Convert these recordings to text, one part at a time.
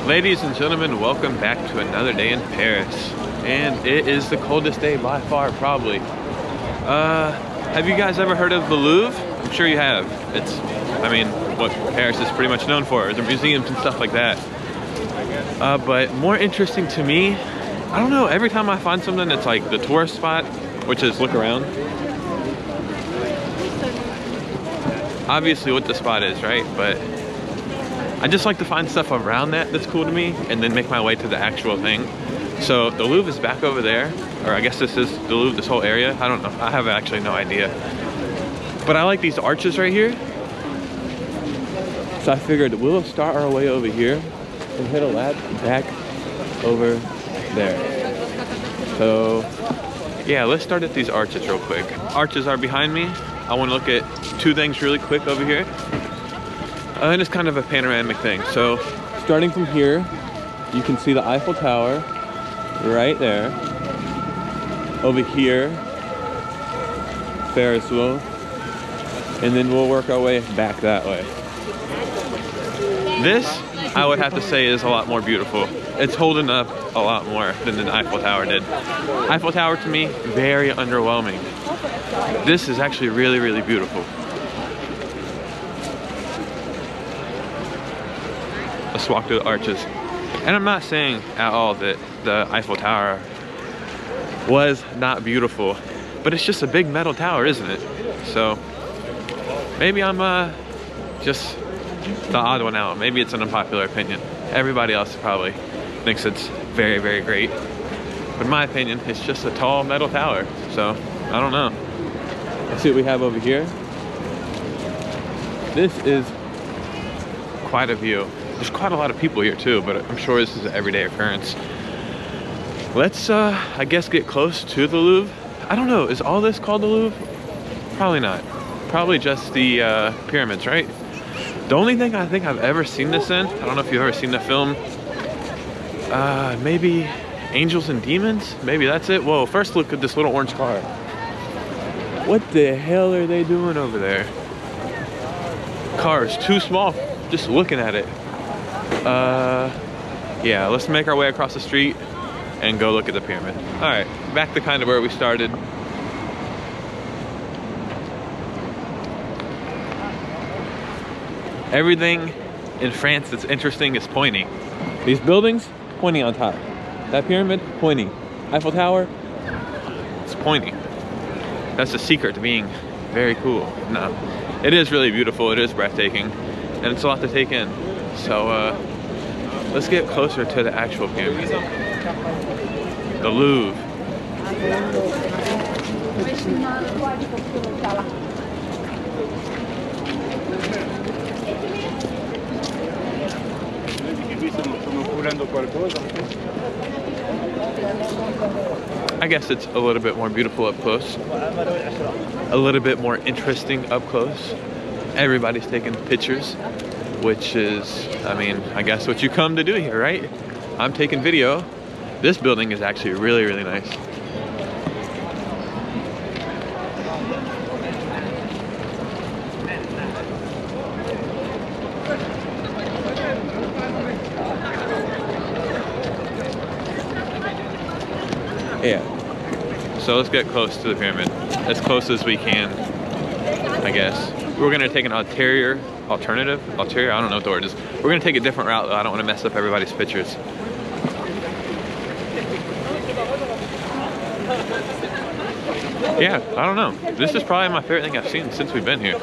Ladies and gentlemen, welcome back to another day in Paris. And it is the coldest day by far, probably. Have you guys ever heard of the Louvre? I'm sure you have. It's, I mean, what Paris is pretty much known for, the museums and stuff like that. But more interesting to me, I don't know, every time I find something that's like the tourist spot, which is look around. Obviously what the spot is, right? But I just like to find stuff around that that's cool to me and then make my way to the actual thing. So the Louvre is back over there, or I guess this is the Louvre, this whole area. I don't know, I have actually no idea. But I like these arches right here. So I figured we'll start our way over here and hit a lap back over there. So yeah, let's start at these arches real quick. Arches are behind me. I want to look at two things really quick over here. And it's kind of a panoramic thing. So starting from here, you can see the Eiffel Tower right there. Over here, Farris wheel. And then we'll work our way back that way. This, I would have to say, is a lot more beautiful. It's holding up a lot more than the Eiffel Tower did. Eiffel Tower to me, very underwhelming. This is actually really, really beautiful. Let's walk through the arches. And I'm not saying at all that the Eiffel Tower was not beautiful, but it's just a big metal tower, isn't it? So maybe I'm just the odd one out. Maybe it's an unpopular opinion. Everybody else probably thinks it's very, very great. But in my opinion, it's just a tall metal tower. So I don't know. Let's see what we have over here. This is quite a view. There's quite a lot of people here too, but I'm sure this is an everyday occurrence. Let's, I guess, get close to the Louvre. I don't know, is all this called the Louvre? Probably not. Probably just the pyramids, right? The only thing I think I've ever seen this in, I don't know if you've ever seen the film, maybe Angels and Demons? Maybe that's it. Whoa, first look at this little orange car. What the hell are they doing over there? Car is too small, just looking at it. Yeah, let's make our way across the street and go look at the pyramid. All right, back to kind of where we started. Everything in France that's interesting is pointy. These buildings, pointy on top. That pyramid, pointy. Eiffel Tower, it's pointy. That's the secret to being very cool. No, it is really beautiful. It is breathtaking, and it's a lot to take in. So let's get closer to the actual pyramid, the Louvre. I guess it's a little bit more beautiful up close, a little bit more interesting up close. Everybody's taking pictures, which is, I mean, I guess what you come to do here, right? I'm taking video. This building is actually really, really nice. Yeah. So let's get close to the pyramid, as close as we can, I guess. We're gonna take an ulterior, I don't know what the word is. We're gonna take a different route though. I don't wanna mess up everybody's pictures. Yeah, I don't know. This is probably my favorite thing I've seen since we've been here.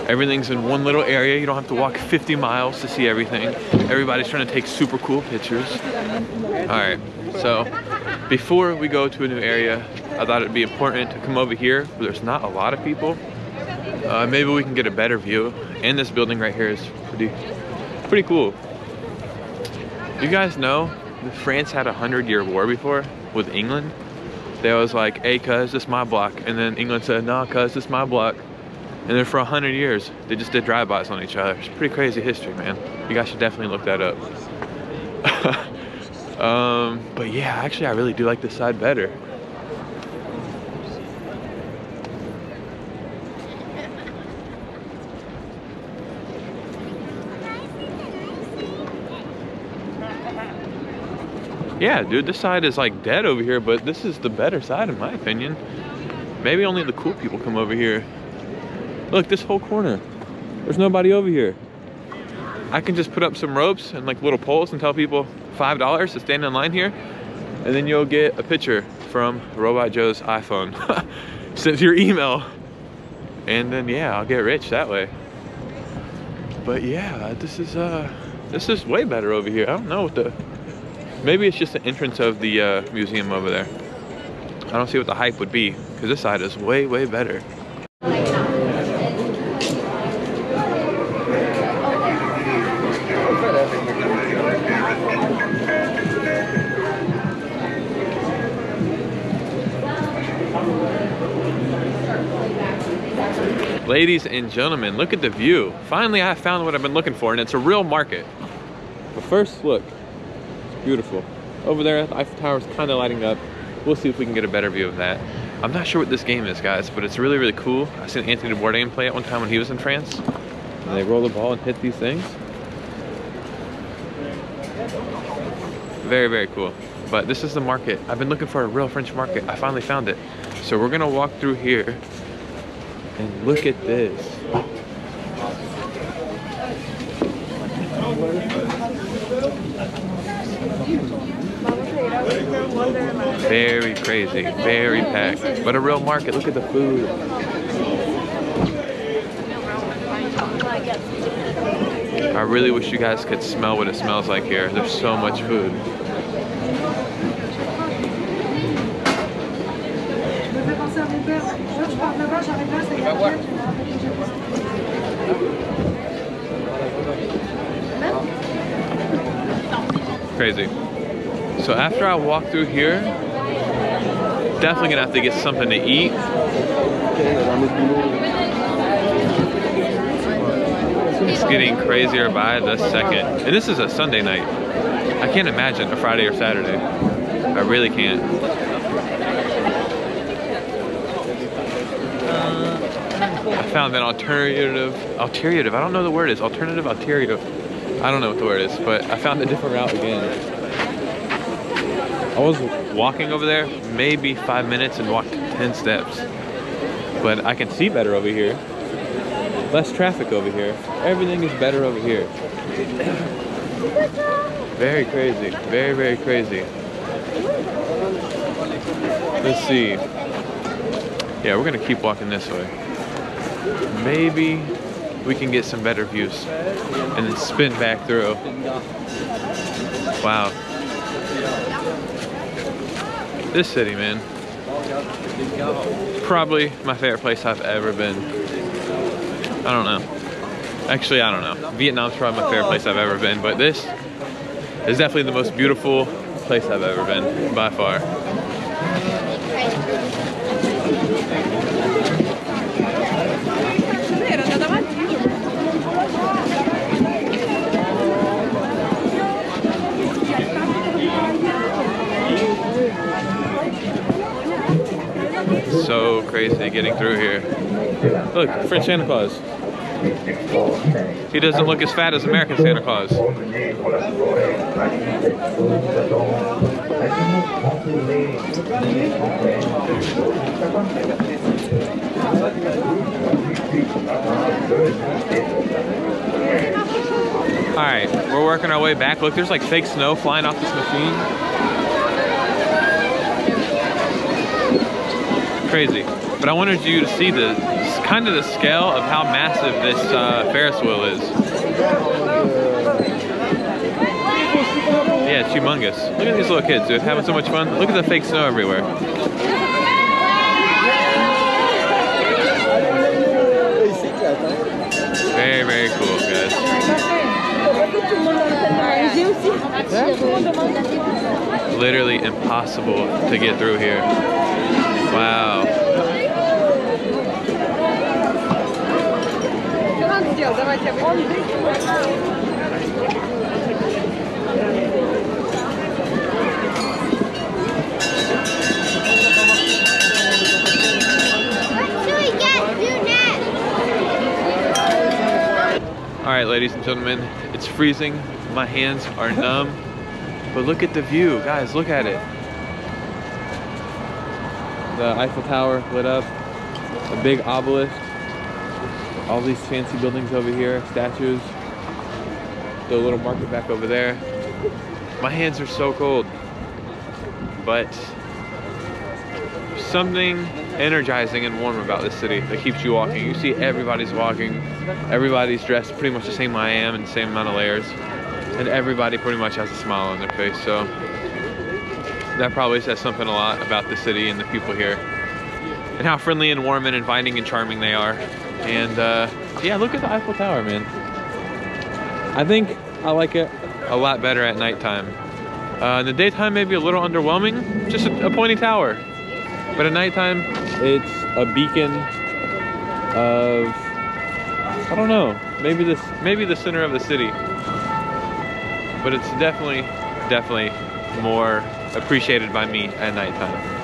Everything's in one little area. You don't have to walk 50 miles to see everything. Everybody's trying to take super cool pictures. All right, so before we go to a new area, I thought it'd be important to come over here where there's not a lot of people. Maybe we can get a better view. And this building right here is pretty cool. You guys know that France had a 100-year war before with England? They was like, hey cuz, this is my block. And then England said, nah cuz, this is my block. And then for 100 years, they just did drive-bys on each other. It's pretty crazy history, man. You guys should definitely look that up. But yeah, actually I really do like this side better. Yeah, dude, this side is like dead over here, but this is the better side in my opinion. Maybe only the cool people come over here. Look, this whole corner. There's nobody over here. I can just put up some ropes and like little poles and tell people $5 to stand in line here. And then you'll get a picture from Robot Joe's iPhone. Send your email. And then yeah, I'll get rich that way. But yeah, this is way better over here. I don't know what the, maybe it's just the entrance of the museum over there. I don't see what the hype would be, because this side is way, way better. Ladies and gentlemen, look at the view. Finally, I found what I've been looking for, and it's a real market. But first, look, it's beautiful. Over there, the Eiffel Tower is kind of lighting up. We'll see if we can get a better view of that. I'm not sure what this game is, guys, but it's really, really cool. I seen Anthony Bourdain play it one time when he was in France. And they roll the ball and hit these things. Very, very cool. But this is the market. I've been looking for a real French market. I finally found it. So we're gonna walk through here and look at this. Very crazy, very packed, but a real market. Look at the food. I really wish you guys could smell what it smells like here. There's so much food. Crazy. So after I walk through here, definitely gonna have to get something to eat. It's getting crazier by the second. And this is a Sunday night. I can't imagine a Friday or Saturday. I really can't. I found an alternative, I don't know the word is, alternative. I don't know what the word is, but I found a different route again. I was walking over there maybe 5 minutes and walked 10 steps. But I can see better over here. Less traffic over here. Everything is better over here. Very crazy, very, very crazy. Let's see. Yeah, we're gonna keep walking this way. Maybe we can get some better views and then spin back through. Wow. This city, man. Probably my favorite place I've ever been. I don't know. Actually, I don't know. Vietnam's probably my favorite place I've ever been, but this is definitely the most beautiful place I've ever been, by far. So crazy getting through here. Look, French Santa Claus. He doesn't look as fat as American Santa Claus. Alright, we're working our way back. Look, there's like fake snow flying off this machine. Crazy. But I wanted you to see the kind of the scale of how massive this Ferris wheel is. Yeah, it's humongous. Look at these little kids, dude, having so much fun. Look at the fake snow everywhere. Very, very cool, guys. Literally impossible to get through here. Wow. All right, ladies and gentlemen, it's freezing. My hands are numb. But look at the view, guys, look at it. The Eiffel Tower lit up, a big obelisk, all these fancy buildings over here, statues, the little market back over there. My hands are so cold, but something energizing and warm about this city that keeps you walking. You see everybody's walking, everybody's dressed pretty much the same I am and the same amount of layers, and everybody pretty much has a smile on their face. So that probably says something a lot about the city and the people here, and how friendly and warm and inviting and charming they are. And yeah, look at the Eiffel Tower, man. I think I like it a lot better at nighttime. In the daytime, maybe a little underwhelming, just a pointy tower. But at nighttime, it's a beacon of, I don't know, maybe the center of the city. But it's definitely more appreciated by me at nighttime.